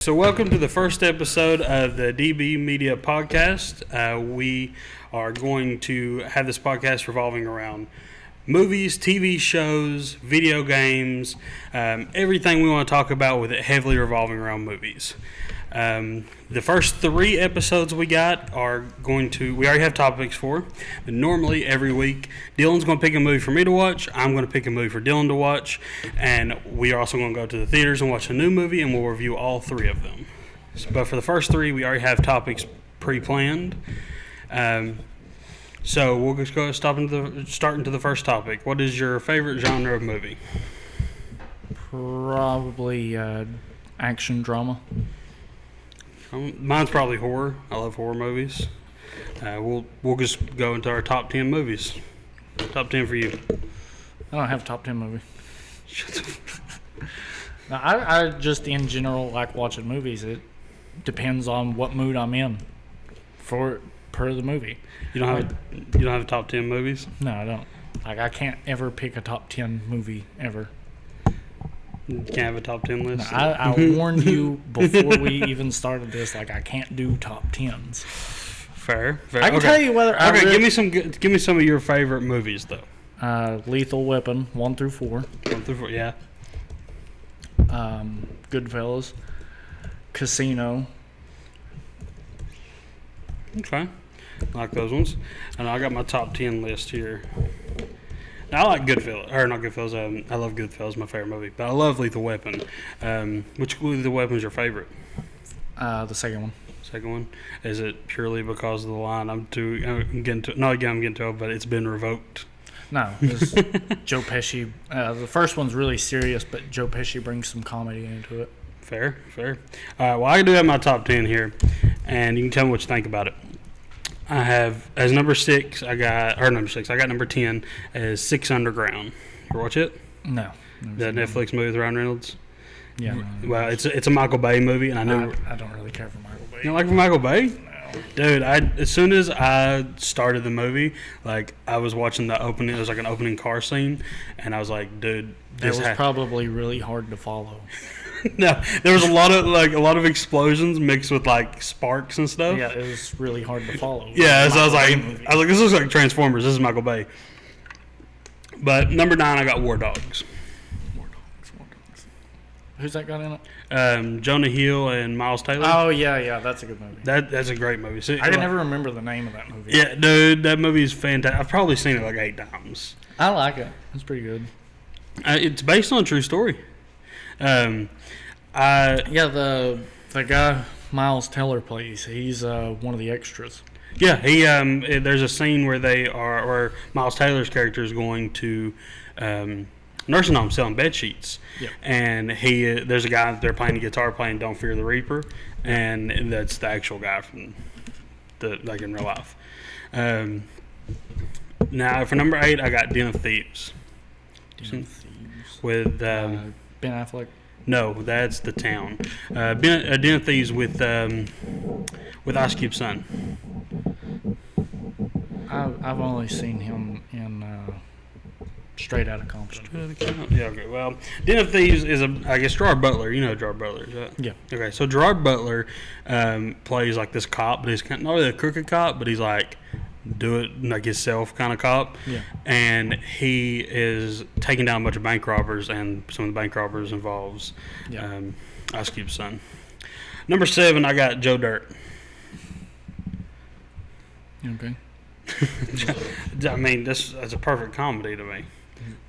So welcome to the first episode of the DB Media Podcast. We are going to have this podcast revolving around movies, TV shows, video games, everything we want to talk about with it heavily revolving around movies. The first three episodes we got are we already have topics for. But normally every week, Dylan's going to pick a movie for me to watch. I'm going to pick a movie for Dylan to watch. And we are also going to go to the theaters and watch a new movie, and we'll review all three of them. But for the first three, we already have topics pre-planned. So we'll just go start into the first topic. What is your favorite genre of movie? Probably action drama. Mine's probably horror. I love horror movies. We'll just go into our top 10 movies. Top 10 for you. I don't have a top 10 movie. Now, I just in general like watching movies. It depends on what mood I'm in per the movie. You don't have top 10 movies? No, I don't. I can't ever pick a top 10 movie ever. You can't have a top 10 list? No, I warned you before we even started this. I can't do top 10s. Fair. I can tell you whether. Give me some of your favorite movies though. Lethal Weapon 1 through 4. 1 through 4, yeah. Goodfellas, Casino. Okay, I like those ones. And I got my top 10 list here. Now, I like Goodfellas, or not Goodfellas. I love Goodfellas, my favorite movie. But I love Lethal Weapon. Which Lethal Weapon is your favorite? The second one. Second one. Is it purely because of the line? I'm getting to it, but it's been revoked. No, it's Joe Pesci. The first one's really serious, but Joe Pesci brings some comedy into it. Fair. All right, well, I do have my top 10 here, and you can tell me what you think about it. I have, as number 6, I got number 10 as 6 Underground. You ever watch it? No. The Netflix movie with Ryan Reynolds? Yeah. Well, it's a Michael Bay movie, and I don't really care for Michael Bay. You don't like Michael Bay? No. Dude, as soon as I started the movie, I was watching the opening. It was like an opening car scene, and I was like, dude, this was probably really hard to follow. No, there was a lot of explosions mixed with sparks and stuff. Yeah, it was really hard to follow. Yeah, so I was like, this looks like Transformers. This is Michael Bay. But number 9, I got War Dogs. War Dogs. Who's that got in it? Jonah Hill and Miles Taylor. Oh yeah, that's a good movie. That's a great movie. See, I can never remember the name of that movie. Yeah, dude, that movie is fantastic. I've probably seen it 8 times. I like it. It's pretty good. It's based on a true story. The guy Miles Teller plays, he's one of the extras. Yeah, there's a scene where Miles Taylor's character is going to nursing home selling bed sheets. Yep. And there's a guy there playing the guitar playing "Don't Fear the Reaper," and that's the actual guy from in real life. Now for number 8, I got Den of Thieves. Den of Thieves with Ben Affleck. No, that's The Town. Den of Thieves with Ice Cube's son. I've only seen him in Straight Outta Compton. Yeah, okay. Well, Den of Thieves is I guess Gerard Butler. You know Gerard Butler, is that? Yeah. Okay, so Gerard Butler plays this cop, but he's not really a crooked cop, but he's do it himself kind of cop. Yeah. And he is taking down a bunch of bank robbers, and some of the bank robbers involves Ice Cube's son. Number 7, I got Joe Dirt. Okay. I mean, that's a perfect comedy to me.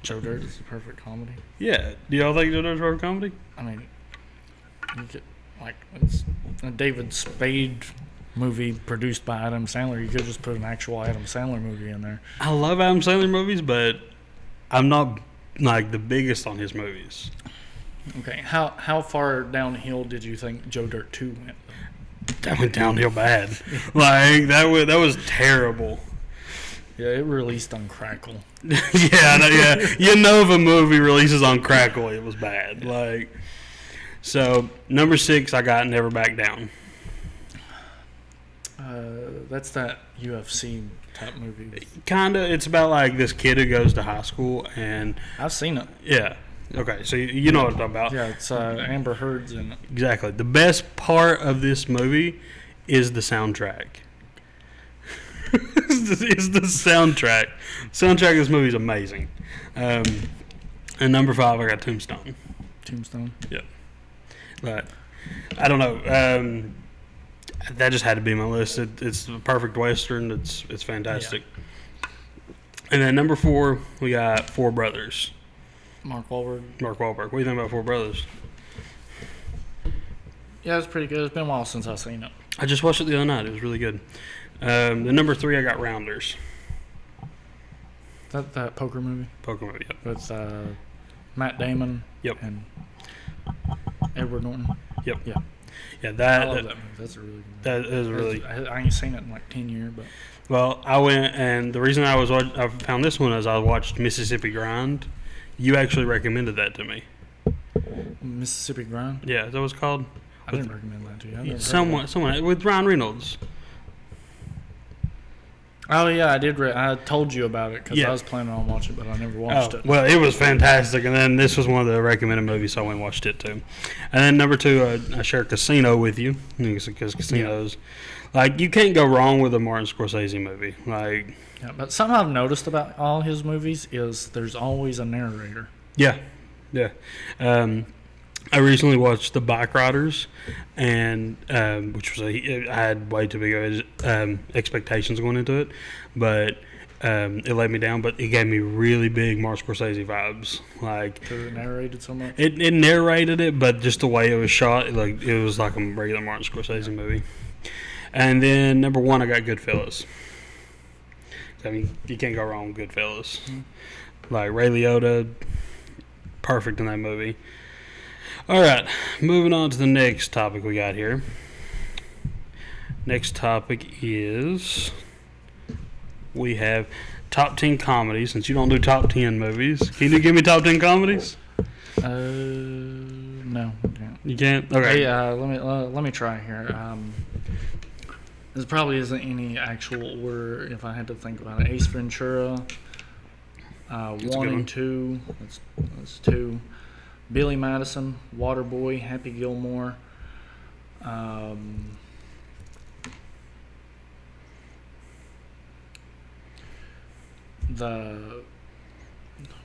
Joe Dirt is a perfect comedy. Yeah. Do y'all think Joe Dirt's a perfect comedy? I mean, it's a David Spade movie produced by Adam Sandler. You could just put an actual Adam Sandler movie in there. I love Adam Sandler movies, but I'm not the biggest on his movies. Okay, how far downhill did you think Joe Dirt 2 went? That went downhill bad. That was terrible. Yeah, it released on Crackle. Yeah. If a movie releases on Crackle, it was bad. So number 6, I got Never Back Down. That's that UFC type movie. Kinda. It's about this kid who goes to high school, and I've seen it. Yeah. Okay, so you know what I'm talking about. Yeah, it's Amber Heard's in it. Exactly. The best part of this movie is the soundtrack. It's the soundtrack. The soundtrack of this movie is amazing. And number 5, I got Tombstone. Tombstone. Yeah. But I don't know. That just had to be my list. It's the perfect Western. It's fantastic. Yeah. And then number 4, we got Four Brothers. Mark Wahlberg. What do you think about Four Brothers? Yeah, it's pretty good. It's been a while since I've seen it. I just watched it the other night. It was really good. The number 3, I got Rounders. That poker movie? Poker movie, yep. With Matt Damon. Yep. And Edward Norton. Yep. Yeah. Yeah, I love that movie. That's a really good movie. That is really... I ain't seen it in like 10 years, but... Well, I went, and the reason I found this one is I watched Mississippi Grind. You actually recommended that to me. Mississippi Grind? Yeah, is that what it's called? I didn't recommend that to you. Someone with Ryan Reynolds. Oh yeah, I did. I told you about it because I was planning on watching it, but I never watched it. Well, it was fantastic, and then this was one of the recommended movies, so I went and watched it too. And then number 2, I share Casino with you because Casino's like you can't go wrong with a Martin Scorsese movie. Like, yeah, but something I've noticed about all his movies is there's always a narrator. Yeah. I recently watched The Bike Riders, and which was I had way too big of expectations going into it, but it let me down. But it gave me really big Martin Scorsese vibes. Like, because it narrated so much. It narrated it, but just the way it was shot, like it was like a regular Martin Scorsese movie. And then number 1, I got Goodfellas. I mean, you can't go wrong with Goodfellas. Mm-hmm. Like Ray Liotta, perfect in that movie. All right, moving on to the next topic we got here. Next topic is we have top 10 comedies. Since you don't do top 10 movies, can you give me top 10 comedies? No, I can't. You can't? Okay. Hey, let me try here. This probably isn't any actual order if I had to think about it. Ace Ventura, 1 and 2. That's 2. Billy Madison, Waterboy, Happy Gilmore.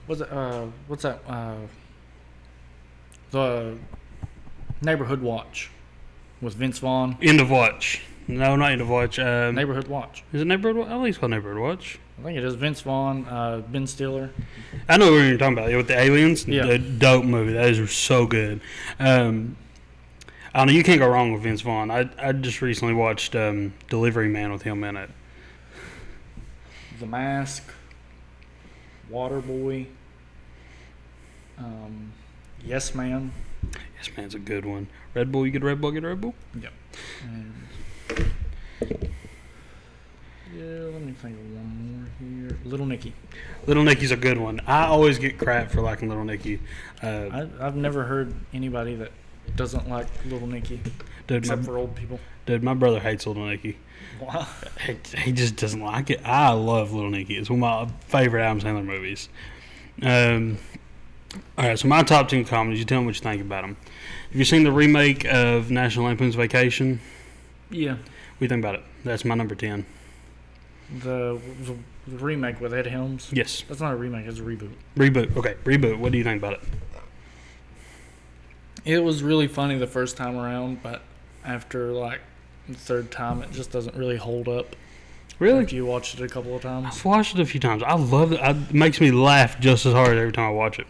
What's that? The Neighborhood Watch with Vince Vaughn. End of Watch. No, not End of Watch. Neighborhood Watch. Is it Neighborhood Watch? I think it's called Neighborhood Watch. I think it is. Vince Vaughn, Ben Stiller. I know what you're talking about. With the aliens? Yeah. The dope movie. Those are so good. I don't know. You can't go wrong with Vince Vaughn. I just recently watched Delivery Man with him in it. The Mask. Waterboy. Yes Man. Yes Man's a good one. Red Bull, you get Red Bull, get Red Bull? Yep. Yeah, let me think of one more here. Little Nicky. Little Nicky's a good one. I always get crap for liking Little Nicky. I've never heard anybody that doesn't like Little Nicky, except for old people. Dude, my brother hates Little Nicky. Wow. He just doesn't like it. I love Little Nicky. It's one of my favorite Adam Sandler movies. All right, so my top 10 comedies. You tell me what you think about them. Have you seen the remake of National Lampoon's Vacation? Yeah. What do you think about it? That's my number 10. The remake with Ed Helms? Yes. That's not a remake, it's a reboot. Reboot. Okay, reboot. What do you think about it? It was really funny the first time around, but after like the third time, it just doesn't really hold up. Really? After you watched it a couple of times. I've watched it a few times. I love it. It makes me laugh just as hard every time I watch it.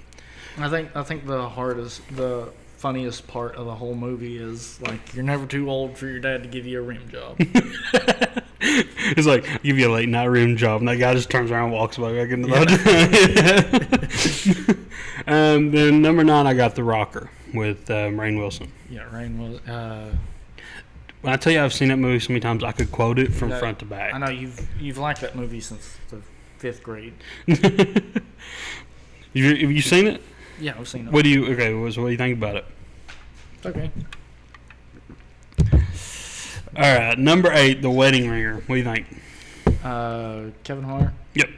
I think the funniest part of the whole movie is like you're never too old for your dad to give you a rim job. It's like give you a late night rim job, and that guy just turns around and walks back into the Then number 9, I got The Rocker with Rainn Wilson. Yeah, Rainn Wilson. When I tell you I've seen that movie so many times, I could quote it from front to back. I know you've liked that movie since the 5th grade. Have you seen it? Yeah, I've seen it. What do you think about it? Okay. All right, number 8, The Wedding Ringer. What do you think? Kevin Hart. Yep.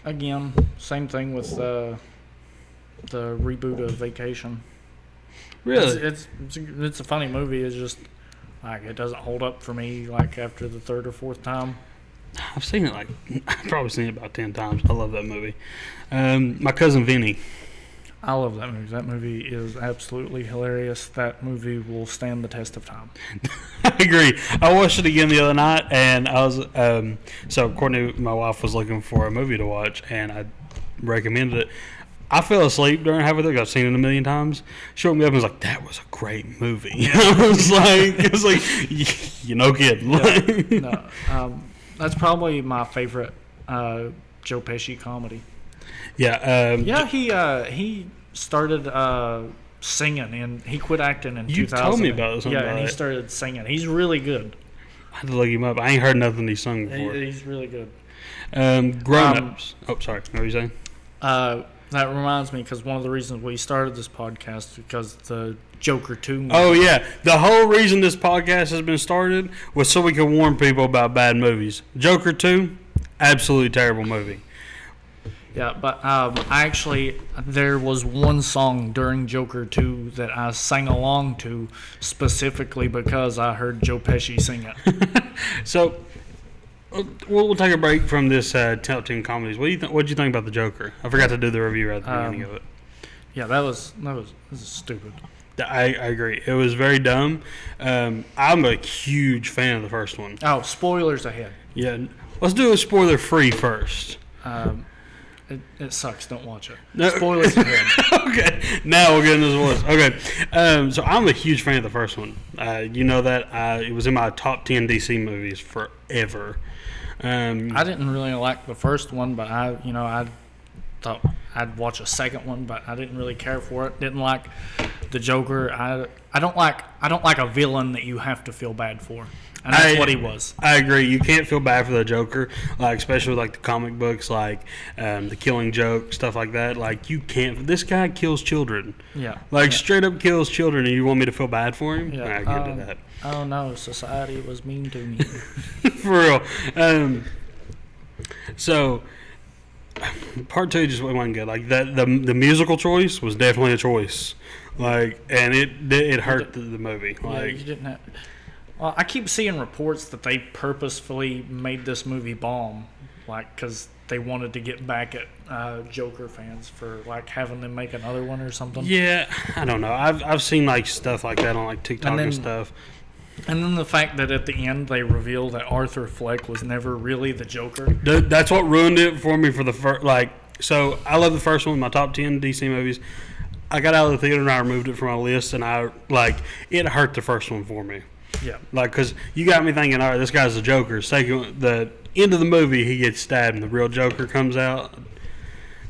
Again, same thing with the reboot of Vacation. Really? It's a funny movie. It's just like it doesn't hold up for me like after the third or fourth time. I've seen it I've probably seen it about 10 times. I love that movie. My cousin Vinny. I love that movie. That movie is absolutely hilarious. That movie will stand the test of time. I agree. I watched it again the other night, and I was so Courtney, my wife, was looking for a movie to watch, and I recommended it. I fell asleep during halfway through. I've seen it a million times. She woke me up and was like, "That was a great movie." I was like, no kidding. Yeah, no, that's probably my favorite Joe Pesci comedy. Yeah. He started singing, and he quit acting in 2000. You told me about it. Yeah, and he started singing. He's really good. I had to look him up. I ain't heard nothing he's sung before. He's really good. Grown-ups. Sorry. What were you saying? That reminds me, because one of the reasons we started this podcast because the Joker 2 movie. Oh, yeah. The whole reason this podcast has been started was so we could warn people about bad movies. Joker 2, absolutely terrible movie. Yeah, but there was one song during Joker 2 that I sang along to specifically because I heard Joe Pesci sing it. So, we'll take a break from this top 10 comedies. What did you think about the Joker? I forgot to do the review at the beginning of it. Yeah, this is stupid. I agree. It was very dumb. I'm a huge fan of the first one. Oh, spoilers ahead. Yeah, let's do a spoiler-free first. It sucks. Don't watch it. No. Spoilers ahead. Okay, now we'll get into this one. Okay, so I'm a huge fan of the first one. You know that it was in my top 10 DC movies forever. I didn't really like the first one, but I thought I'd watch a second one, but I didn't really care for it. Didn't like the Joker. I don't like a villain that you have to feel bad for. And that's what he was. I agree. You can't feel bad for the Joker, especially with the comic books, the Killing Joke, stuff like that. You can't. This guy kills children. Yeah. Straight up kills children, and you want me to feel bad for him? Yeah. I get to that. Oh no, society was mean to me. For real. So part 2 just wasn't good. The musical choice was definitely a choice. And it hurt the movie. You didn't have. Well, I keep seeing reports that they purposefully made this movie bomb, because they wanted to get back at Joker fans for having them make another one or something. Yeah, I don't know. I've seen stuff like that on TikTok and stuff. And then the fact that at the end they reveal that Arthur Fleck was never really the Joker. That's what ruined it for me for the first. So I love the first one, my top 10 DC movies. I got out of the theater and I removed it from my list, and it hurt the first one for me. Yeah. Because you got me thinking, all right, this guy's the Joker. The end of the movie, he gets stabbed and the real Joker comes out.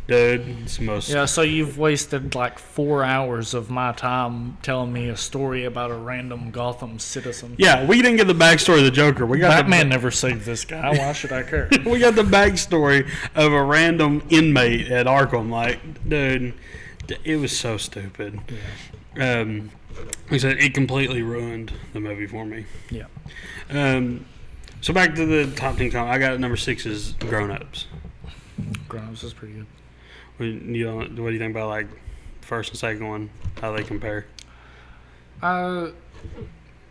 Dude, it's the most... Yeah, so you've wasted 4 hours of my time telling me a story about a random Gotham citizen. Yeah, we didn't get the backstory of the Joker. Batman never saved this guy. Why should I care? We got the backstory of a random inmate at Arkham. Dude, it was so stupid. Yeah. Like I said, it completely ruined the movie for me. Yeah. So back to the top 10 I got at number 6 is Grown Ups. Grown Ups is pretty good. What do you think about first and second one? How they compare?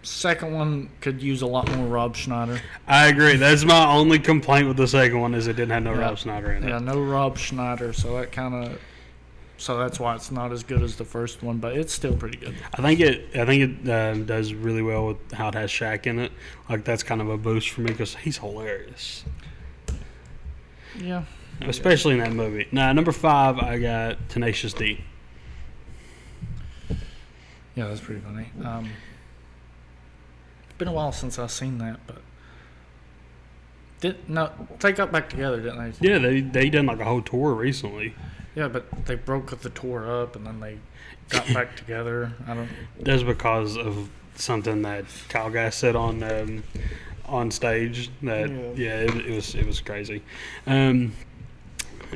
Second one could use a lot more Rob Schneider. I agree. That's my only complaint with the second one is it didn't have no Rob Schneider in it. Yeah, no Rob Schneider, so that's why it's not as good as the first one, but it's still pretty good. I think it does really well with how it has Shaq in it. That's kind of a boost for me because he's hilarious. Yeah. Especially in that movie. Now, number 5, I got Tenacious D. Yeah, that's pretty funny. It's been a while since I've seen that, but they got back together, didn't they? Yeah, they done a whole tour recently. Yeah, but they broke the tour up and then they got back together. That's because of something that Kyle Gass said on stage. It was crazy.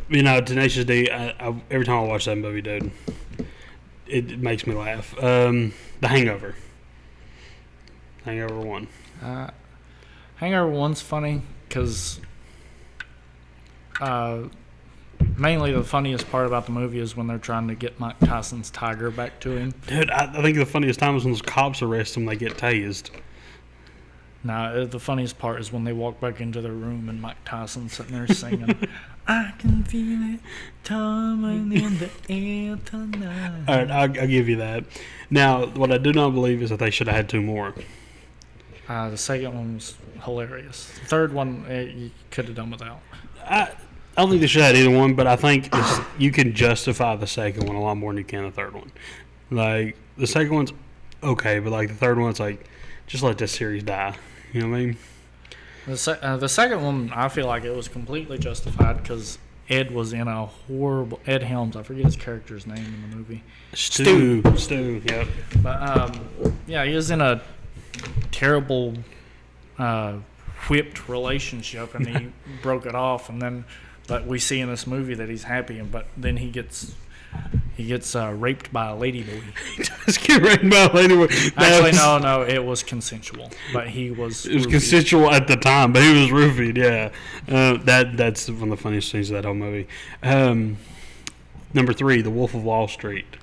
Tenacious D. Every time I watch that movie, dude, it makes me laugh. The Hangover. Hangover 1. Hangover 1's funny because Mainly the funniest part about the movie is when they're trying to get Mike Tyson's tiger back to him. Dude, I think the funniest time is when those cops arrest him, they get tased. Nah, the funniest part is when they walk back into their room and Mike Tyson's sitting there singing, I can feel it coming in the air tonight. All right, I'll give you that. Now, what I do not believe is that they should have had 2 more. The second one was hilarious. The third one, you could have done without. I don't think they should have had either one, but I think you can justify the second one a lot more than you can the third one. Like, the second one's okay, but like the third one's like, just let this series die. You know what I mean? The second one, I feel like it was completely justified because Ed was in a horrible... Ed Helms, I forget his character's name in the movie. Stu, yep. But, yeah, he was in a terrible whipped relationship, and he broke it off, and then... But we see in this movie that he's happy, but then he gets raped by a ladyboy. He does get raped by a ladyboy. Actually, no, it was consensual, but he was. It was consensual at the time, but he was roofied. Yeah, that's one of the funniest scenes of that whole movie. Number 3, The Wolf of Wall Street.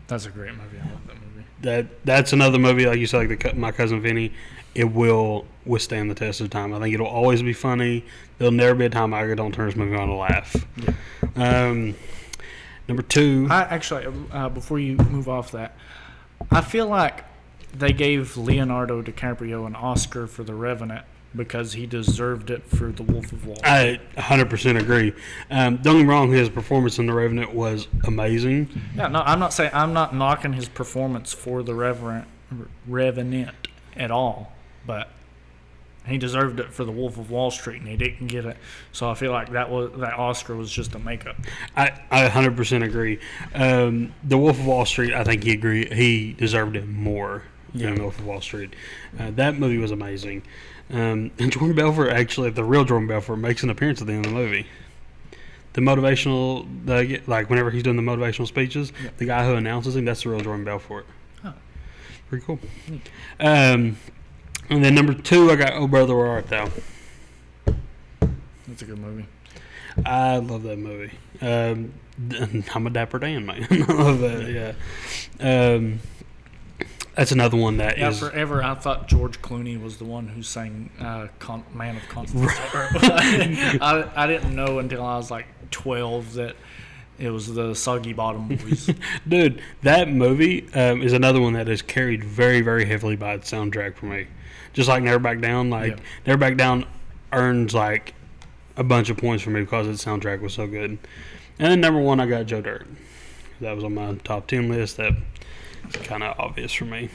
That's a great movie. I love that movie. That's another movie, like you said, like My Cousin Vinny. It will withstand the test of time. I think it'll always be funny. There'll never be a time I don't turn this movie on to laugh. Yeah. Number 2. Before you move off that, I feel like they gave Leonardo DiCaprio an Oscar for The Revenant because he deserved it for The Wolf of Wall Street. I 100% agree. Don't get me wrong, his performance in The Revenant was amazing. Yeah, no, I'm not knocking his performance for The Revenant at all, but he deserved it for The Wolf of Wall Street, and he didn't get it. So I feel like that Oscar was just a makeup. I 100% agree. The Wolf of Wall Street, I think he deserved it more than The Wolf of Wall Street. That movie was amazing. And Jordan Belfort, actually, the real Jordan Belfort, makes an appearance at the end of the movie. The motivational, like whenever he's doing the motivational speeches, the guy who announces him, that's the real Jordan Belfort. Oh. Pretty cool. And then number 2, I got Oh Brother, Where Art Thou? That's a good movie. I love that movie. I'm a Dapper Dan, man. I love that, yeah. That's another one that is... Yeah, forever I thought George Clooney was the one who sang Man of Constant Sorrow. I didn't know until I was like 12 that it was the Soggy Bottom Boys. Dude, that movie is another one that is carried very, very heavily by its soundtrack for me. Just like Never Back Down. Never Back Down earns like a bunch of points for me because its soundtrack was so good. And then number 1, I got Joe Dirt. That was on my top 10 list. That is kind of obvious for me. Yep.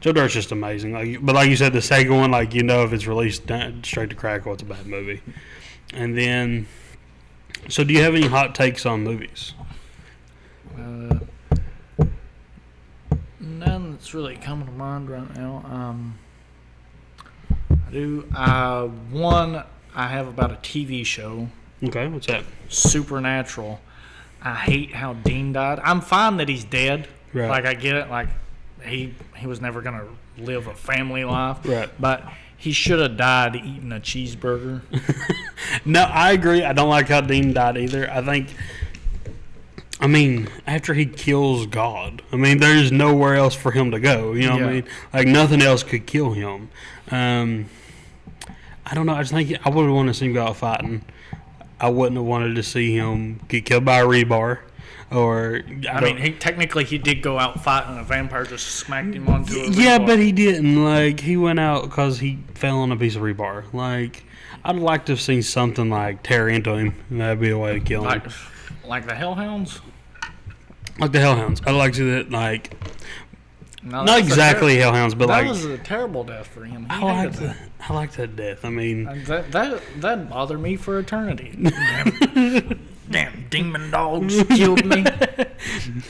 Joe Dirt's just amazing. But like you said, the second one, like you know, if it's released straight to crackle, it's a bad movie. And then, so do you have any hot takes on movies? None that's really coming to mind right now. I do. One I have about a TV show. Okay, what's that? Supernatural. I hate how Dean died. I'm fine that he's dead. Right. Like, I get it. Like, he was never going to live a family life. Right. But he should have died eating a cheeseburger. No, I agree. I don't like how Dean died either. I mean, after he kills God, there's nowhere else for him to go. You know what I mean? Like, nothing else could kill him. I don't know. I just think I would have wanted to see him go out fighting. I wouldn't have wanted to see him get killed by a rebar. Or he did go out fighting. A vampire just smacked him onto a rebar. Yeah, but he didn't. Like, he went out because he fell on a piece of rebar. Like, I'd like to have seen something like tear into him. That'd be a way to kill him. Like the Hellhounds? Like the Hellhounds. I'd like to see that, like... No, not exactly Hellhounds, but that was a terrible death for him. I like that death. That bothered me for eternity. Damn demon dogs killed me.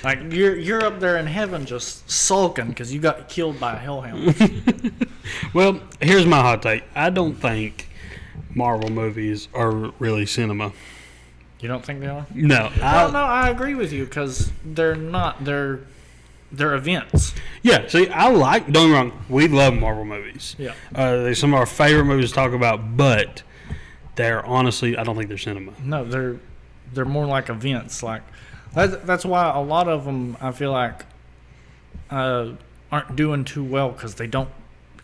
Like, you're up there in heaven just sulking because you got killed by a hellhound. Well, here's my hot take. I don't think Marvel movies are really cinema. You don't think they are? No. I agree with you because they're not. They're events. Yeah, see, don't get me wrong, we love Marvel movies. Yeah. They're some of our favorite movies to talk about, but they're honestly, I don't think they're cinema. No, they're more like events. Like that's why a lot of them I feel like aren't doing too well because they don't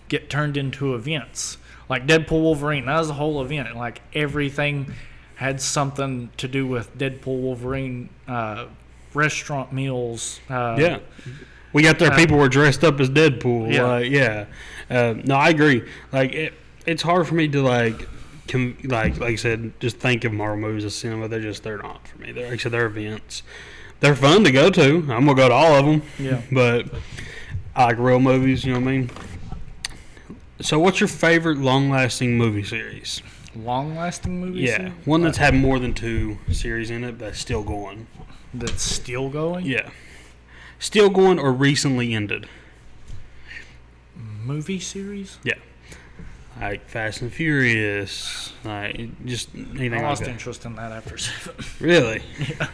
get turned into events. Like Deadpool Wolverine, that was a whole event. Like everything had something to do with Deadpool Wolverine, restaurant meals. Yeah. We got there. People were dressed up as Deadpool. Yeah. No, I agree. Like it's hard for me to like I said, just think of Marvel movies as cinema. They're not for me. They're events. They're fun to go to. I'm gonna go to all of them. Yeah. But I like real movies. You know what I mean? So, what's your favorite long-lasting movie series? Long-lasting movie Yeah, series? one that's had more than 2 series in it, that's still going. That's still going? Yeah, still going or recently ended. Movie series? Yeah, like Fast and Furious, like just anything like that. I lost interest in that after 7. Really? Yeah.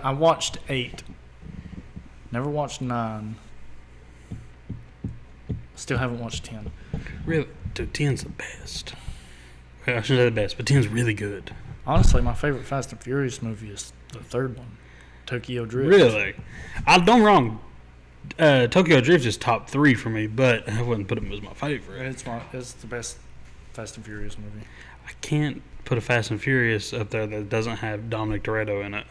I watched 8. Never watched 9. Still haven't watched 10. Really? Dude, 10's the best. Well, I shouldn't say the best, but 10's really good. Honestly, my favorite Fast and Furious movie is the 3rd one, Tokyo Drift. Really? Don't get me wrong. Tokyo Drift is top 3 for me, but I wouldn't put it as my favorite. It's the best Fast and Furious movie. I can't put a Fast and Furious up there that doesn't have Dominic Toretto in it.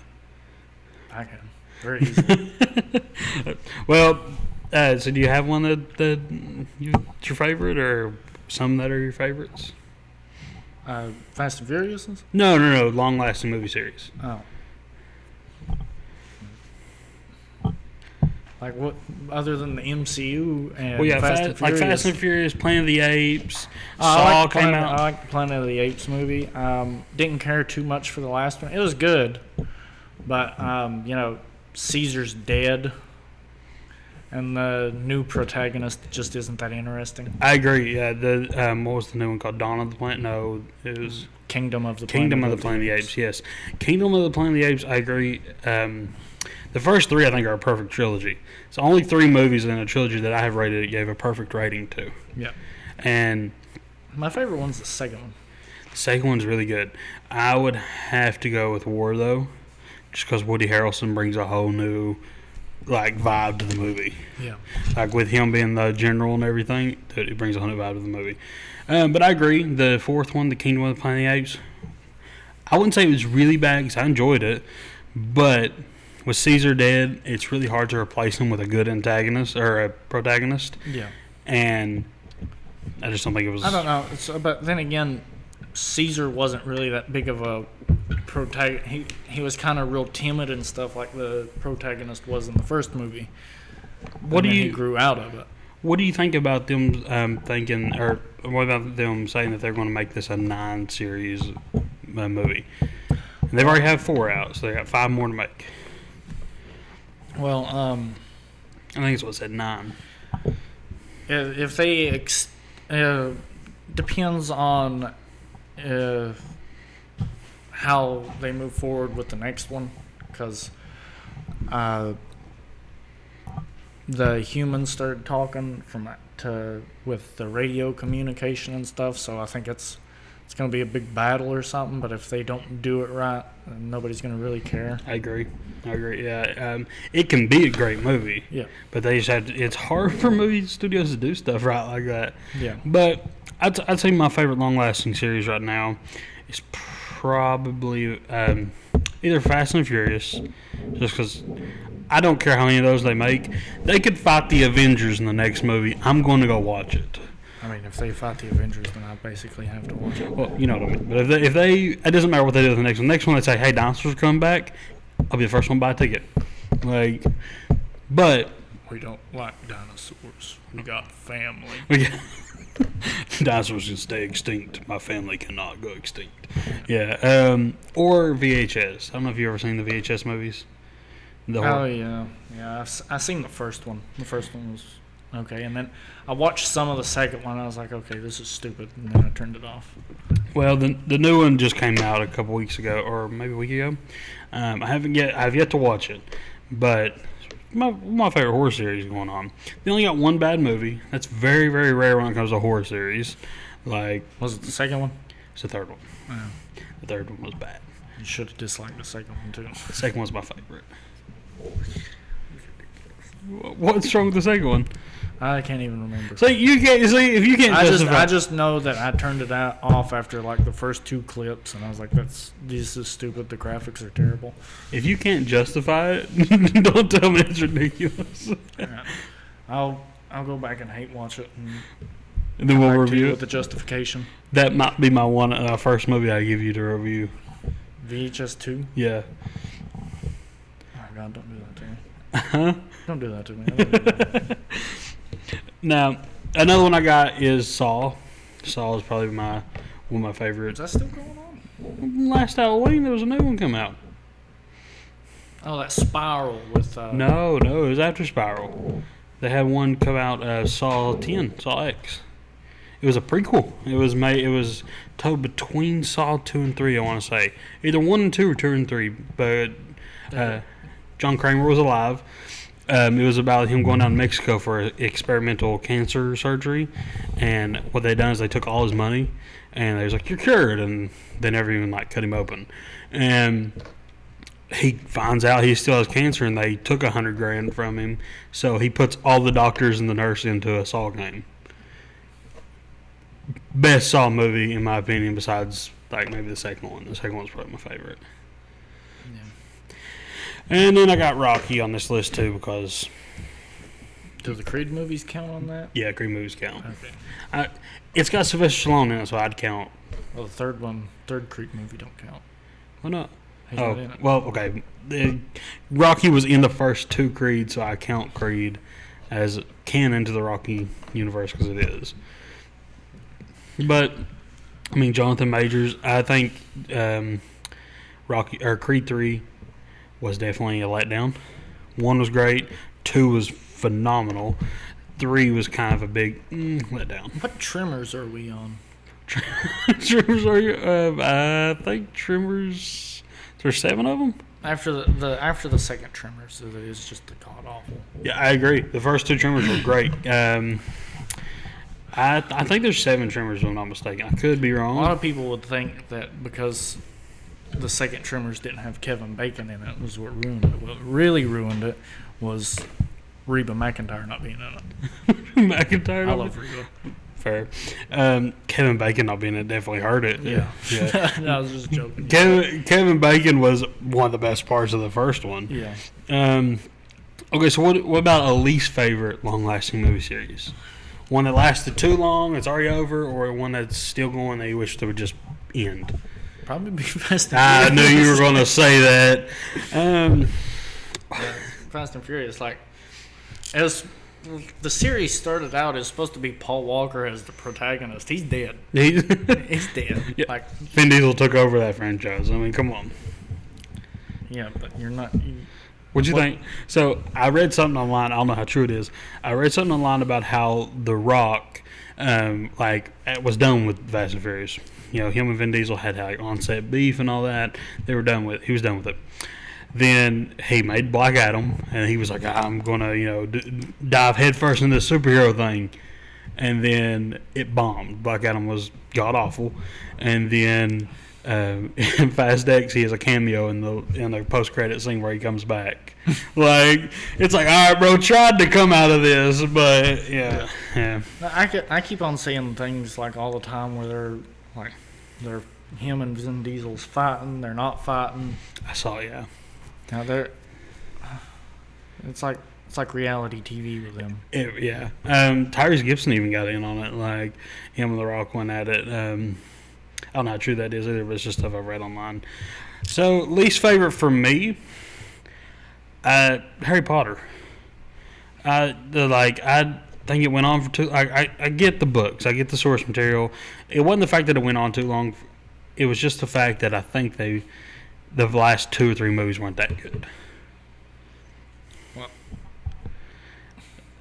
I can. Very easily. Well, so do you have one that's your favorite, or some that are your favorites? Fast and Furious? No. Long-lasting movie series. Oh. Like what? Other than the MCU and well, yeah, Fast and Furious? like Fast and Furious, Planet of the Apes, Saw came out. I like the Planet of the Apes movie. Didn't care too much for the last one. It was good, but Caesar's dead. And the new protagonist just isn't that interesting. I agree. Yeah, what was the new one called? Dawn of the Planet? No, it was Kingdom of the Planet of the Apes. Yes, Kingdom of the Planet of the Apes. I agree. The first 3 I think are a perfect trilogy. It's only 3 movies in a trilogy that I have rated it gave a perfect rating to. Yeah. And my favorite one's the second one. The second one's really good. I would have to go with War though, just because Woody Harrelson brings a whole new vibe to the movie. Yeah. Like with him being the general and everything, it brings a whole new vibe to the movie. But I agree. The 4th one, The Kingdom of the Planet of the Apes, I wouldn't say it was really bad because I enjoyed it, but with Caesar dead, it's really hard to replace him with a good antagonist or a protagonist. Yeah. And I just don't think it was. I don't know. But then again, Caesar wasn't really that big of a protagonist. He was kind of real timid and stuff like the protagonist was in the first movie. He grew out of it. What do you think about them thinking, or what about them saying that they're going to make this a 9-series movie? And they've already had 4 out, so they got 5 more to make. Well, I think it's what it said, 9. If they depends on how they move forward with the next one, because the humans started talking with the radio communication and stuff, so I think it's going to be a big battle or something. But if they don't do it right, nobody's going to really care. I agree. Yeah, it can be a great movie. Yeah, but they just it's hard for movie studios to do stuff right like that. Yeah, but I'd say my favorite long-lasting series right now is probably either Fast and Furious, just because I don't care how many of those they make. They could fight the Avengers in the next movie. I'm going to go watch it. I mean, if they fight the Avengers, then I basically have to watch it. Well, you know what I mean. But if they it doesn't matter what they do with the next one. The next one, they say, "Hey, dinosaurs come back." I'll be the first one to buy a ticket. But we don't like dinosaurs. We got family. Dinosaurs can stay extinct. My family cannot go extinct. Yeah. Or VHS. I don't know if you've ever seen the VHS movies. Yeah. I've seen the first one. The first one was okay, and then I watched some of the second one. And I was like, okay, this is stupid, and then I turned it off. Well, the new one just came out a couple weeks ago, or maybe a week ago. I've yet to watch it, but my favorite horror series going on. They only got one bad movie. That's very, very rare when it comes to horror series. Was it the second one? It's the third one. Yeah. The third one was bad. You should have disliked the second one too. The second one's my favorite. What's wrong with the second one? I can't even remember. So you can't see if you can't. I just know that I turned it off after like the first 2 clips, and I was like, this is stupid. The graphics are terrible." If you can't justify it, don't tell me it's ridiculous. Right. I'll go back and hate watch it, and then we'll review it with the justification. That might be my first movie I give you to review. VHS 2. Yeah. Oh God, don't do that to me. Huh? Don't do that to me. Now, another one I got is Saw. Saw is probably one of my favorites. Is that still going on? Last Halloween, there was a new one come out. Oh, that Spiral with. No, it was after Spiral. They had one come out, Saw 10, Saw X. It was a prequel. It was told between Saw 2 and 3, I want to say. Either 1 and 2 or 2 and 3. But John Kramer was alive. It was about him going down to Mexico for experimental cancer surgery. And what they done is they took all his money. And they was like, "You're cured." And they never even cut him open. And he finds out he still has cancer, and they took $100,000 from him. So he puts all the doctors and the nurse into a Saw game. Best Saw movie, in my opinion, besides maybe the second one. The second one's probably my favorite. Yeah. And then I got Rocky on this list too because. Do the Creed movies count on that? Yeah, Creed movies count. Okay. It's got Sylvester Stallone in it, so I'd count. Well, the third Creed movie don't count. Why not? He's not in it. Well, okay. Rocky was in the first 2 Creed, so I count Creed as canon to the Rocky universe because it is. But I mean, Jonathan Majors. I think Creed 3 was definitely a letdown. 1 was great. 2 was phenomenal. 3 was kind of a big letdown. What Tremors are we on? Tremors are you? I think Tremors. There's 7 of them. After the second Tremors, it is just god awful. Yeah, I agree. The first 2 Tremors were great. I think there's 7 Tremors, if I'm not mistaken. I could be wrong. A lot of people would think that because the second Tremors didn't have Kevin Bacon in it was what ruined it. What really ruined it was Reba McEntire not being in it. McEntire? I love Reba. Fair. Kevin Bacon not being in it definitely hurt it. Yeah. No, I was just joking. Kevin Bacon was one of the best parts of the first one. Yeah. Okay, so what about a least favorite long-lasting movie series? One that lasted too long, it's already over, or one that's still going that you wish it would just end? Probably be Fast and Furious. I knew you were going to say that. Fast and Furious, the series started out as supposed to be Paul Walker as the protagonist. He's dead. He's dead. Yeah. Vin Diesel took over that franchise. I mean, come on. Yeah, but you're not. What'd you think? So I read something online. I don't know how true it is. I read something online about how The Rock, was done with Fast and Furious. You know, him and Vin Diesel had on-set beef and all that. They were done with. He was done with it. Then he made Black Adam, and he was like, "I'm gonna, dive headfirst into the superhero thing." And then it bombed. Black Adam was god awful. And then in Fast X, he has a cameo in the post credit scene where he comes back. It's like, all right, bro, tried to come out of this, but yeah. I keep on seeing things all the time where they're him and Vin Diesel's fighting. They're not fighting. I saw, yeah. Now it's like reality TV with them. Yeah. Tyrese Gibson even got in on it. Him and The Rock went at it. I don't know how true that is either, but it's just stuff I've read online. So, least favorite for me, Harry Potter. I think it went on for too. I get the books. I get the source material. It wasn't the fact that it went on too long. It was just the fact that I think the last 2 or 3 movies weren't that good. Well,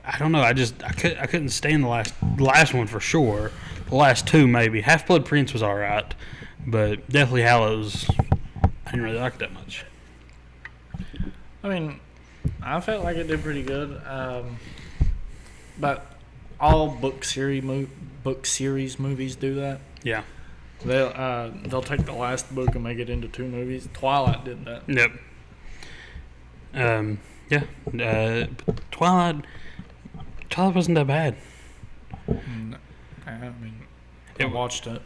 I don't know. I couldn't stand the last one for sure. The last 2 maybe. Half-Blood Prince was all right, but Deathly Hallows, I didn't really like it that much. I mean, I felt like it did pretty good, but all book series movies do that. Yeah. They'll take the last book and make it into 2 movies. Twilight did that. Yep. Yeah. Twilight wasn't that bad. I mean, I watched it.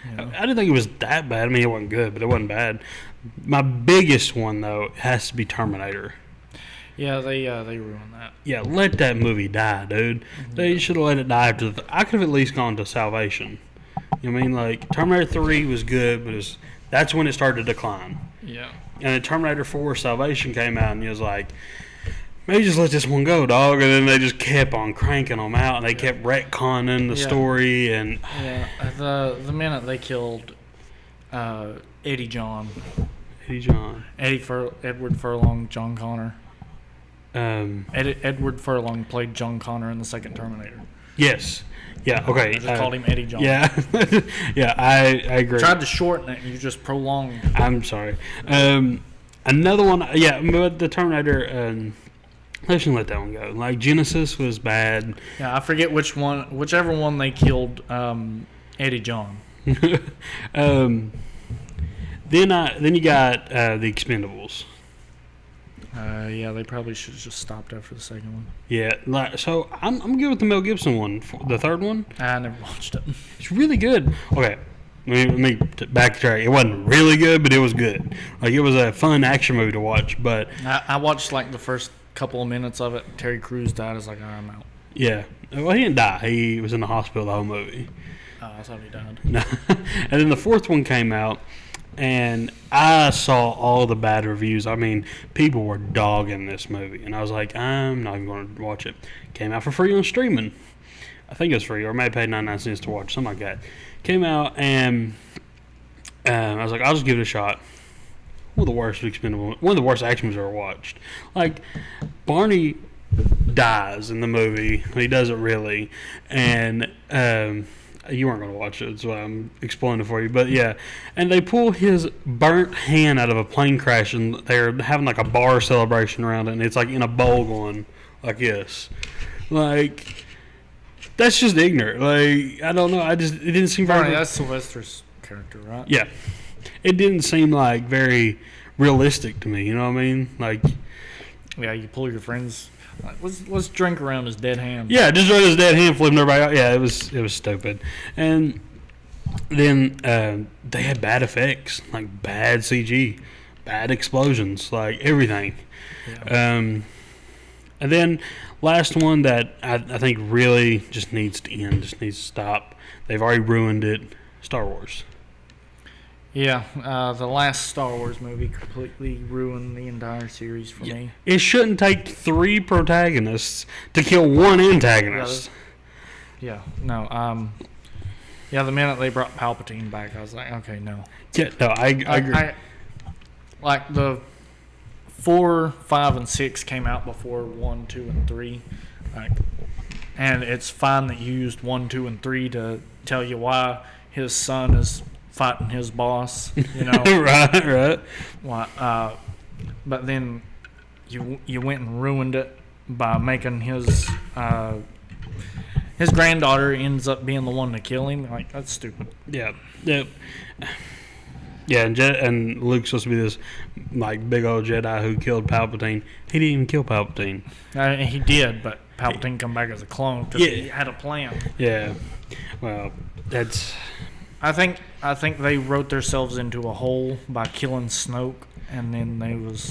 You know. I didn't think it was that bad. I mean, it wasn't good, but it wasn't bad. My biggest one, though, has to be Terminator. Yeah, they ruined that. Yeah, let that movie die, dude. Mm-hmm. They should have let it die after I could have at least gone to Salvation. You know what I mean? Like, Terminator 3 was good, but that's when it started to decline. Yeah. And then Terminator 4 Salvation came out, and it was like, maybe just let this one go, dog. And then they just kept on cranking them out, and they kept retconning the story. And the minute they killed Edward Furlong, John Connor. Edward Furlong played John Connor in the second Terminator. Yes. Yeah, okay. I just called him Eddie John. Yeah. Yeah, I agree. Tried to shorten it, and you just prolonged. I'm sorry. Another one, yeah, but the Terminator, let's just let that one go. Like, Genesis was bad. Yeah, I forget whichever one they killed Eddie John. Then you got The Expendables. Yeah, they probably should have just stopped after the second one. Yeah, so I'm good with the Mel Gibson one, the third one. I never watched it. It's really good. Okay, let me backtrack. It wasn't really good, but it was good. Like, it was a fun action movie to watch. But I watched like the first couple of minutes of it. Terry Crews died. I was like, I'm out. Yeah, well, he didn't die. He was in the hospital the whole movie. Oh, I thought he died. No, and then the fourth one came out. And I saw all the bad reviews. I mean, people were dogging this movie. And I was like, I'm not even going to watch it. Came out for free on streaming. I think it was free, or I may have paid 99 cents to watch, something like that. Came out, and I was like, I'll just give it a shot. One of the worst action movies I've ever watched. Like, Barney dies in the movie. He doesn't really. And you weren't going to watch it, so I'm explaining it for you. But yeah, and they pull his burnt hand out of a plane crash, and they're having like a bar celebration around it, and it's like in a bowl going like this. Like, that's just ignorant. Like, I don't know. It didn't seem very. That's Sylvester's character, right? Yeah, it didn't seem like very realistic to me. You know what I mean? Like, yeah, you pull your friends. Like, let's drink around his dead hand. Yeah, just run his dead hand, flipping everybody out. Yeah, it was stupid. And then they had bad effects, like bad CG, bad explosions, like everything. Yeah. And then last one that I think really just needs to end, just needs to stop. They've already ruined it. Star Wars. Yeah, the last Star Wars movie completely ruined the entire series for me. It shouldn't take 3 protagonists to kill 1 antagonist. Yeah, no. Yeah, the minute they brought Palpatine back, I was like, okay, no. Yeah, no, I agree. Like the 4, 5, and 6 came out before 1, 2, and 3. And it's fine that you used 1, 2, and 3 to tell you why his son is fighting his boss, you know. right. Well, but then you went and ruined it by making his granddaughter ends up being the one to kill him. Like, that's stupid. Yeah. And Luke's supposed to be this like big old Jedi who killed Palpatine. He didn't even kill Palpatine. He did, but Palpatine come back as a clone because he had a plan. Yeah. Well, that's. I think they wrote themselves into a hole by killing Snoke, and then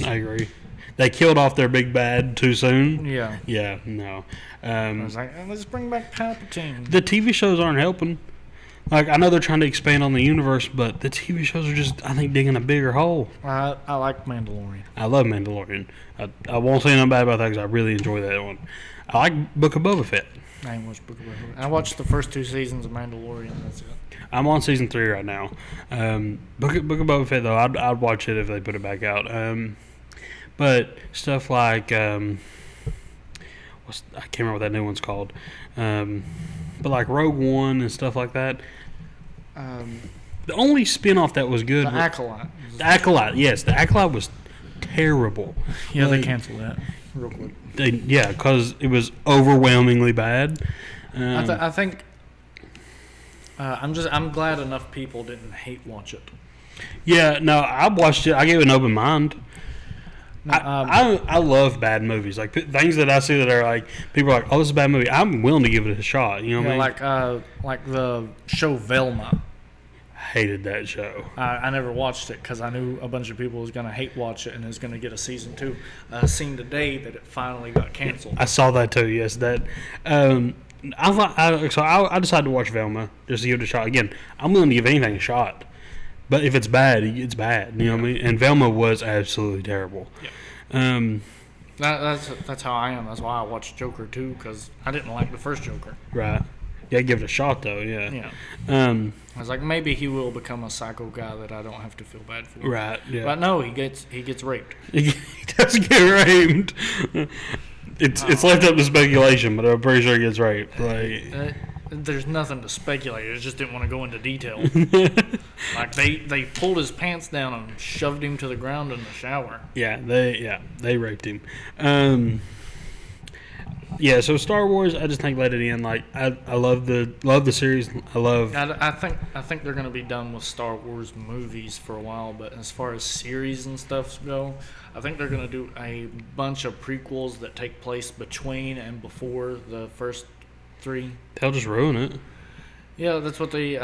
I agree. They killed off their big bad too soon. Yeah. Yeah. No. I was like, let's bring back Palpatine. The TV shows aren't helping. Like, I know they're trying to expand on the universe, but the TV shows are just, I think, digging a bigger hole. I like Mandalorian. I love Mandalorian. I won't say nothing bad about that because I really enjoy that one. I like Book of Boba Fett. I ain't watched Book of Boba Fett. I watched the first 2 seasons of Mandalorian. That's it. I'm on season 3 right now. Book of Boba Fett, though, I'd watch it if they put it back out. But stuff like, I can't remember what that new one's called. But like Rogue One and stuff like that. The only spinoff that was good. The Acolyte. The Acolyte, yes. The Acolyte was terrible. Yeah, they canceled that real quick. Because it was overwhelmingly bad. I think I'm glad enough people didn't hate watch it. Yeah, no, I watched it. I gave it an open mind. No, I love bad movies. Like things that I see that are like people are like, oh, this is a bad movie. I'm willing to give it a shot. You know what I mean? Like the show Velma. Hated that show. I never watched it because I knew a bunch of people was gonna hate watch it and is gonna get a season 2. Seen today that it finally got canceled. I saw that too. Yes, that. I decided to watch Velma just to give it a shot. Again, I'm willing to give anything a shot, but if it's bad, it's bad. You know what I mean? And Velma was absolutely terrible. Yeah. That's how I am. That's why I watched Joker 2 because I didn't like the first Joker. Right. Yeah, give it a shot though. Yeah. Yeah. I was like, maybe he will become a psycho guy that I don't have to feel bad for. Right. Yeah. But no, he gets raped. He does get raped. It's left up to speculation, but I'm pretty sure he gets raped. Like, there's nothing to speculate. I just didn't want to go into detail. Like they pulled his pants down and shoved him to the ground in the shower. Yeah, they raped him. Yeah, so Star Wars, I just think let it in. Like I love the series. I think they're gonna be done with Star Wars movies for a while, but as far as series and stuff go, I think they're gonna do a bunch of prequels that take place between and before the first 3. They'll just ruin it. Yeah, that's what they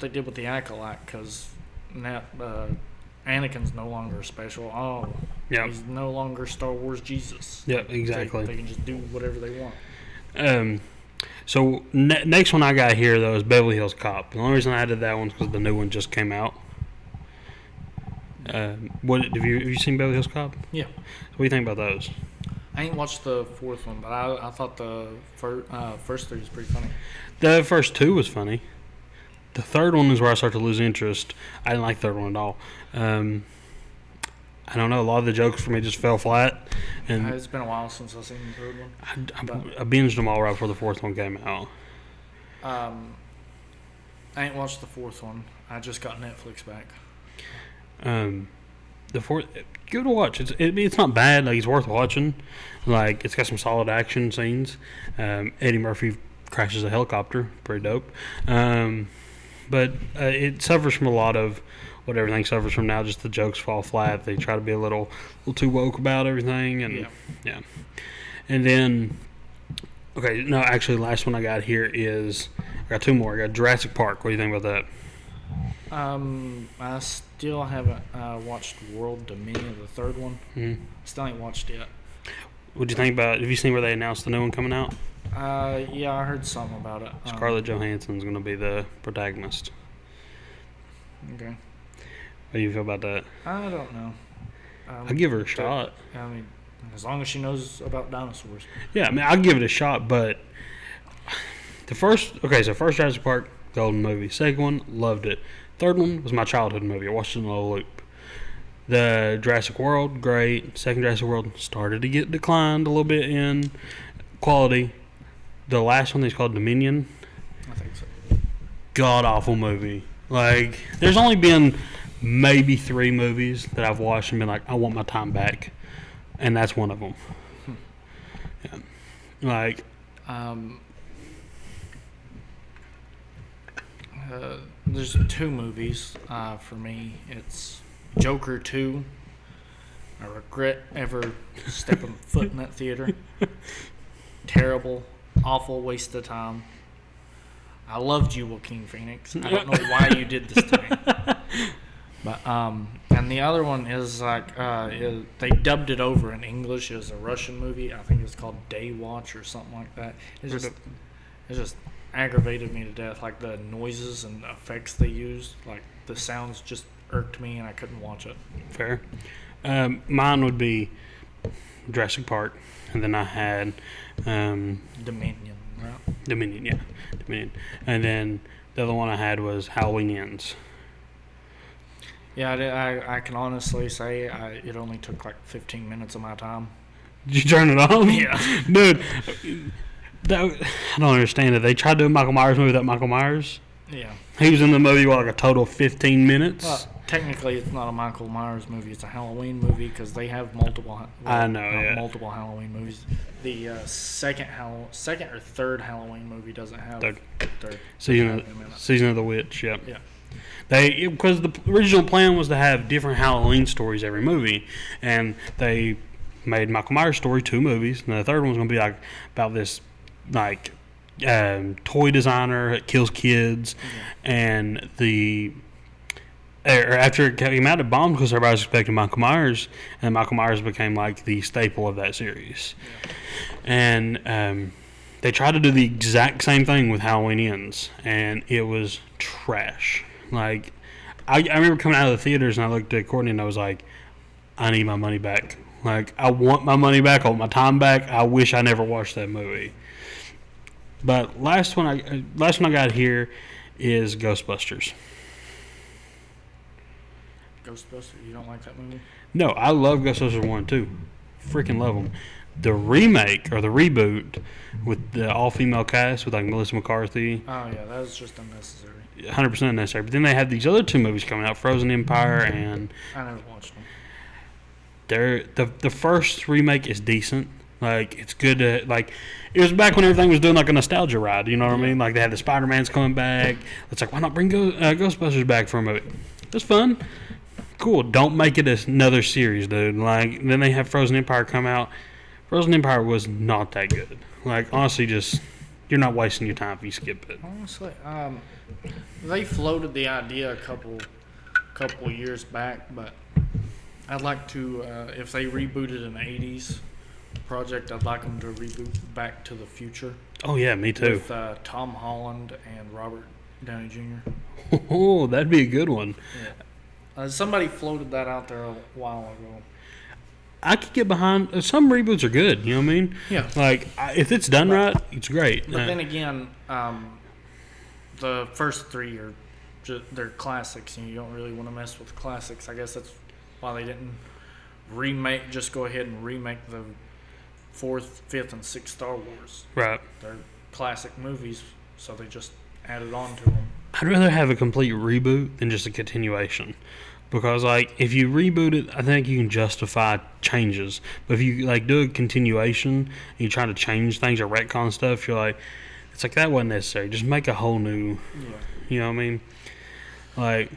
did with the Acolyte, because now Anakin's no longer special. Oh, yeah, he's no longer Star Wars Jesus. Yeah, exactly. They can just do whatever they want. So next one I got here though is Beverly Hills Cop. The only reason I added that one is because the new one just came out. What have you seen Beverly Hills Cop? Yeah. What do you think about those? I ain't watched the 4th one, but I thought the first 3 was pretty funny. The first 2 was funny. The third one is where I start to lose interest. I didn't like the third one at all. I don't know. A lot of the jokes for me just fell flat. And it's been a while since I've seen the third one. I binged them all right before the 4th one came out. I ain't watched the 4th one. I just got Netflix back. The 4th, give it a watch. It's not bad. Like, it's worth watching. Like, it's got some solid action scenes. Eddie Murphy crashes a helicopter. Pretty dope. But it suffers from a lot of what everything suffers from now. Just the jokes fall flat. They try to be a little too woke about everything. And yeah. And then, okay, no, actually, the last one I got here is, I got 2 more. I got Jurassic Park. What do you think about that? I still haven't watched World Dominion, the 3rd one. Mm-hmm. Still ain't watched it. What do you think about? Have you seen where they announced the new one coming out? Yeah, I heard something about it. Scarlett Johansson's going to be the protagonist. Okay. How do you feel about that? I don't know. I'll give her a shot. I mean, as long as she knows about dinosaurs. Yeah, I mean, I'll give it a shot, but first Jurassic Park, golden movie. Second one, loved it. Third one was my childhood movie. I watched it in a loop. The Jurassic World, great. Second Jurassic World started to get declined a little bit in quality. The last one is called Dominion. I think so. God awful movie. Like, there's only been maybe 3 movies that I've watched and been like, I want my time back, and that's one of them. Yeah. Like, there's 2 movies for me. It's Joker 2. I regret ever stepping foot in that theater. Terrible, awful waste of time. I loved you, Joaquin Phoenix. I don't know why you did this to me. But and the other one is like they dubbed it over in English as a Russian movie. I think it's called Day Watch or something like that. It just aggravated me to death. Like the noises and effects they used, like the sounds just irked me, and I couldn't watch it. Fair. Mine would be Jurassic Park, and then I had Dominion, right? Dominion, and then the other one I had was Halloween Ends. Yeah, I can honestly say it only took like 15 minutes of my time. Did you turn it on? Yeah. Dude, I don't understand it. They tried to do a Michael Myers movie without Michael Myers. Yeah. He was in the movie, like a total of 15 minutes. Well, technically, it's not a Michael Myers movie. It's a Halloween movie because they have multiple. I know, yeah. Multiple Halloween movies. The second or third Halloween movie doesn't have Third. Season of the Witch. Yep. Yeah. Because the original plan was to have different Halloween stories every movie, and they made Michael Myers' story 2 movies, and the third one's going to be like about this like toy designer that kills kids, and after it came out, it bombed because everybody was expecting Michael Myers, and Michael Myers became like the staple of that series. Yeah. And they tried to do the exact same thing with Halloween Ends, and it was trash. Like, I remember coming out of the theaters and I looked at Courtney and I was like, I need my money back. Like, I want my money back. I want my time back. I wish I never watched that movie. But last one I got here is Ghostbusters. Ghostbusters? You don't like that movie? No, I love Ghostbusters 1 too. Freaking love them. The remake or the reboot with the all-female cast with like Melissa McCarthy. Oh yeah, that was just unnecessary. 100% unnecessary. But then they had these other 2 movies coming out, Frozen Empire and. I never watched them. The first remake is decent. Like, it's good to, like, it was back when everything was doing like a nostalgia ride, you know what I mean? Like, they had the Spider-Mans coming back. It's like, why not bring Ghostbusters back for a movie? It's fun. Cool. Don't make it another series, dude. Like, then they have Frozen Empire come out. Frozen Empire was not that good. Like, honestly, just, you're not wasting your time if you skip it. Honestly, they floated the idea a couple years back, but I'd like to, if they rebooted an 80s project, I'd like them to reboot Back to the Future. Oh, yeah, me too. With Tom Holland and Robert Downey Jr. Oh, that'd be a good one. Yeah. Somebody floated that out there a while ago. I could get behind. Some reboots are good, you know what I mean? Yeah. Like, if it's done right, it's great. But then again, the first 3 are they're classics, and you don't really want to mess with classics. I guess that's why they didn't just go ahead and remake the 4th, 5th, and 6th Star Wars. Right. They're classic movies, so they just added on to them. I'd rather have a complete reboot than just a continuation. Because, like, if you reboot it, I think you can justify changes. But if you, like, do a continuation and you try to change things or retcon stuff, you're like, it's like, that wasn't necessary. Just make a whole new, you know what I mean? Like,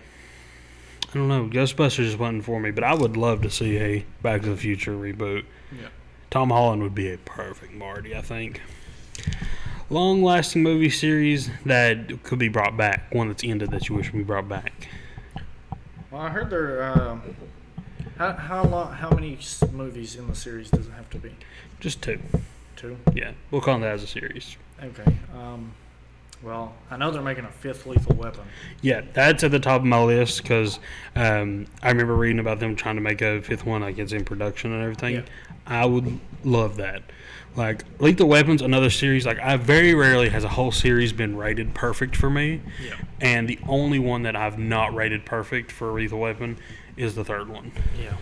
I don't know. Ghostbusters just wasn't for me. But I would love to see a Back to the Future reboot. Yeah. Tom Holland would be a perfect Marty, I think. Long-lasting movie series that could be brought back. One that's ended that you wish would be brought back. Well, I heard there. How many movies in the series does it have to be? Just 2. 2? Yeah, we'll call that as a series. Okay. Well, I know they're making a 5th Lethal Weapon. Yeah, that's at the top of my list because I remember reading about them trying to make a 5th one, like it's in production and everything. Yeah. I would love that. Like, Lethal Weapon's another series. Like, I very rarely has a whole series been rated perfect for me. Yeah. And the only one that I've not rated perfect for Lethal Weapon is the 3rd one. Yeah.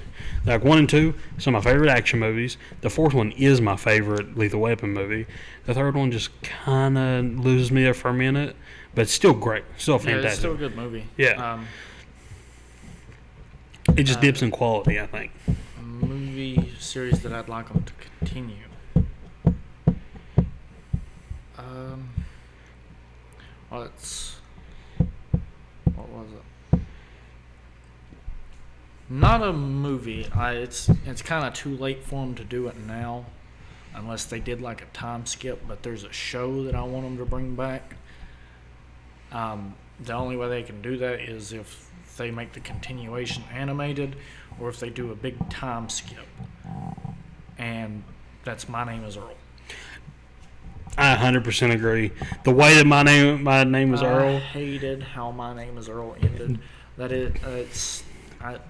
Like, 1 and 2, some of my favorite action movies. The 4th one is my favorite Lethal Weapon movie. The 3rd one just kind of loses me there for a minute. But it's still great. Still fantastic. Yeah, it's still a good movie. Yeah. It just dips in quality, I think. A movie series that I'd like them to continue. What was it? Not a movie. It's kind of too late for them to do it now, unless they did like a time skip. But there's a show that I want them to bring back. The only way they can do that is if they make the continuation animated, or if they do a big time skip. And that's My Name Is Earl. I 100% agree. The way that my name is Earl. I hated how My Name Is Earl ended. That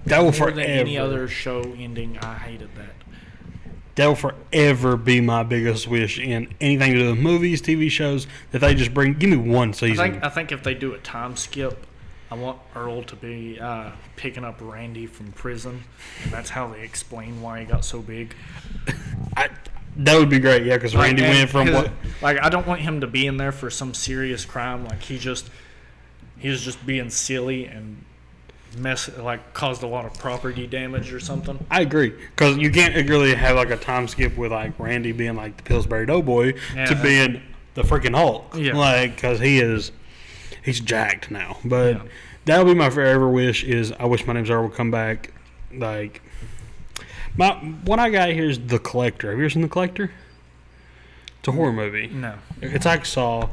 that will more forever. than any other show ending, I hated that. That will forever be my biggest wish in anything to do with movies, TV shows, that they just give me one season. I think if they do a time skip, I want Earl to be picking up Randy from prison, and that's how they explain why he got so big. That would be great, yeah, because Randy went from what? Like, I don't want him to be in there for some serious crime. Like, he just he was just being silly and caused a lot of property damage or something. I agree, because you can't really have like a time skip with like Randy being like the Pillsbury Doughboy to being the freaking Hulk, because he's jacked now. But that'll be my forever wish. Is I wish My Name's Earl would come back. Like what I got here is The Collector. Have you ever seen The Collector? It's a horror movie. No, it's like Saw.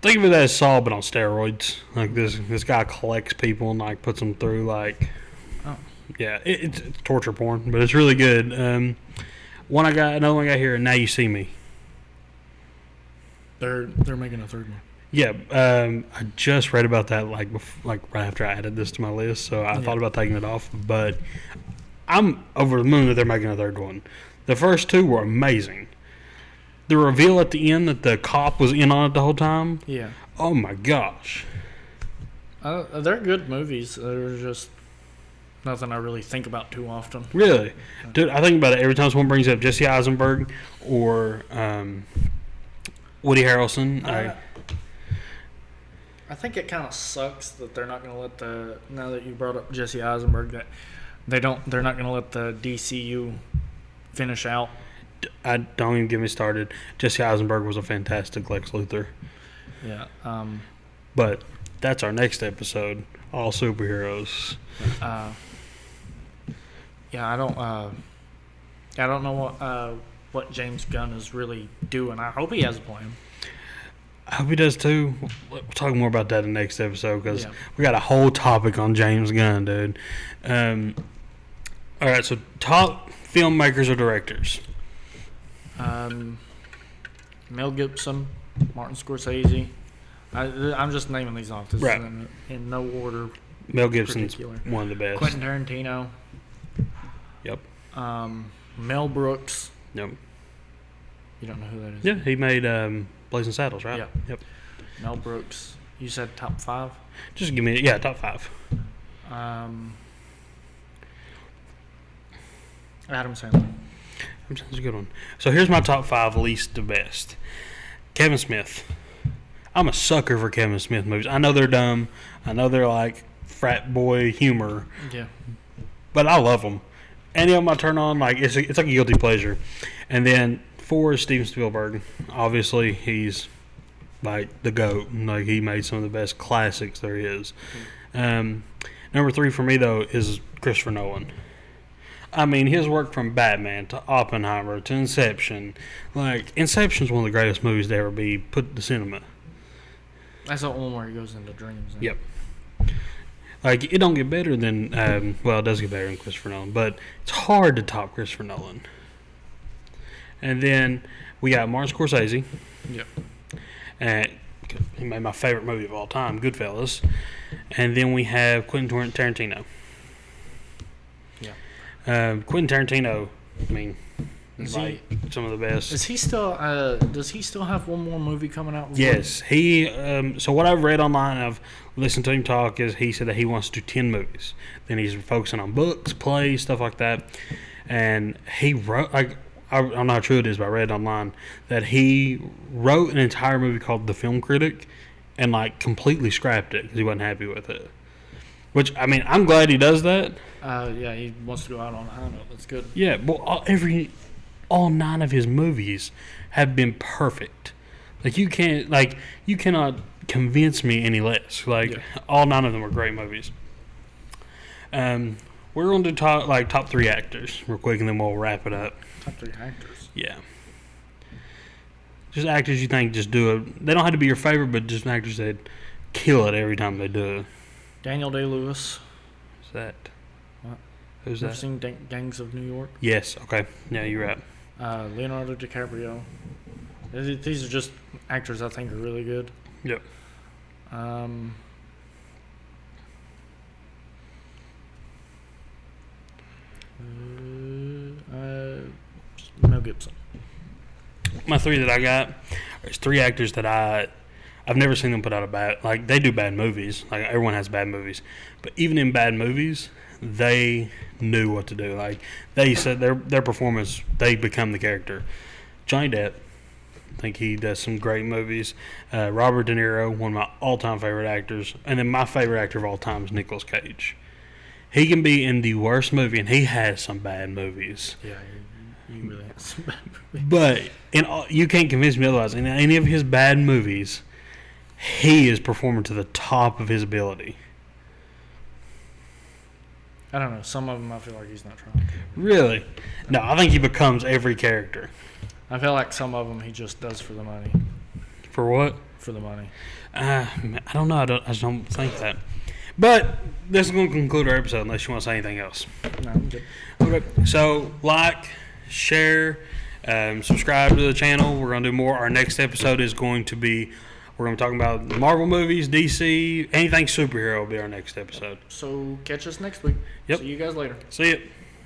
Think of it as Saw, but on steroids. Like this guy collects people and like puts them through like, it's torture porn, but it's really good. Another one I got here, and Now You See Me. They're making a third one. Yeah, I just read about that like right after I added this to my list, so I thought about taking it off. But I'm over the moon that they're making a third one. The first two were amazing. The reveal at the end that the cop was in on it the whole time. Yeah. Oh my gosh. They're good movies. They're just nothing I really think about too often. Really? Dude, I think about it every time someone brings up Jesse Eisenberg or Woody Harrelson. I think it kind of sucks that they're not going to let now that you brought up Jesse Eisenberg, that they're not going to let the DCU finish out. Don't even get me started. Jesse Eisenberg was a fantastic Lex Luthor. Yeah. But that's our next episode. All superheroes. I don't know what James Gunn is really doing. I hope he has a plan. I hope he does too. We'll talk more about that in the next episode because we got a whole topic on James Gunn, dude. All right, so top filmmakers or directors. Mel Gibson, Martin Scorsese. I'm just naming these off. This right. is in no order. Mel Gibson's one of the best. Quentin Tarantino. Yep. Mel Brooks. Yep. You don't know who that is? Yeah, he made Blazing Saddles, right? Yeah. Yep. Mel Brooks. You said top 5? Just give me top 5. Adam Sandler. That's a good one. So here's my top 5 least to best. Kevin Smith. I'm a sucker for Kevin Smith movies. I know they're dumb. I know they're like frat boy humor. Yeah. But I love them. Any of them I turn on, like it's like a guilty pleasure. And then 4 is Steven Spielberg. Obviously, he's like the GOAT. Like he made some of the best classics there is. Number 3 for me though is Christopher Nolan. I mean, his work from Batman to Oppenheimer to Inception. Like, Inception's one of the greatest movies to ever be put to cinema. That's the one where he goes into dreams. Yep. Like, it don't get better than, it does get better than Christopher Nolan, but it's hard to top Christopher Nolan. And then we got Martin Scorsese. Yep. And he made my favorite movie of all time, Goodfellas. And then we have Quentin Tarantino. Quentin Tarantino, I mean, some of the best. Is he still? Does he still have one more movie coming out? Yes, he. So what I've read online, I've listened to him talk. Is he said that he wants to do 10 movies. Then he's focusing on books, plays, stuff like that. And he wrote. I don't know how true it is, but I read online that he wrote an entire movie called The Film Critic, and like completely scrapped it because he wasn't happy with it. Which, I mean, I'm glad he does that. He wants to go out on a high note. That's good. Yeah, well, all 9 of his movies have been perfect. Like you cannot convince me any less. Like all 9 of them are great movies. We're going to talk top 3 actors real quick, and then we'll wrap it up. Top 3 actors. Yeah. Just actors you think just do it. They don't have to be your favorite, but just actors that kill it every time they do it. Daniel Day-Lewis. Who's that? What? Who's Ever that? seen Gangs of New York? Yes. Okay. Yeah, you're right. Leonardo DiCaprio. These are just actors I think are really good. Yep. Mel Gibson. My 3 that I got is 3 actors that I've never seen them put out they do bad movies. Like everyone has bad movies, but even in bad movies, they knew what to do. Like they said, their performance, they become the character. Johnny Depp, I think he does some great movies. Robert De Niro, one of my all-time favorite actors. And then my favorite actor of all time is Nicolas Cage. He can be in the worst movie, and he has some bad movies. Yeah, he really has some bad movies. But you can't convince me otherwise. In any of his bad movies, he is performing to the top of his ability. I don't know. Some of them I feel like he's not trying to. Really? No, I think he becomes every character. I feel like some of them he just does for the money. For what? For the money. I don't know. I just don't think that. But this is going to conclude our episode unless you want to say anything else. No, I'm good. Okay. So, like, share, subscribe to the channel. We're going to do more. Our next episode is going to be, we're going to be talking about Marvel movies, DC, anything superhero will be our next episode. So, catch us next week. Yep. See you guys later. See ya.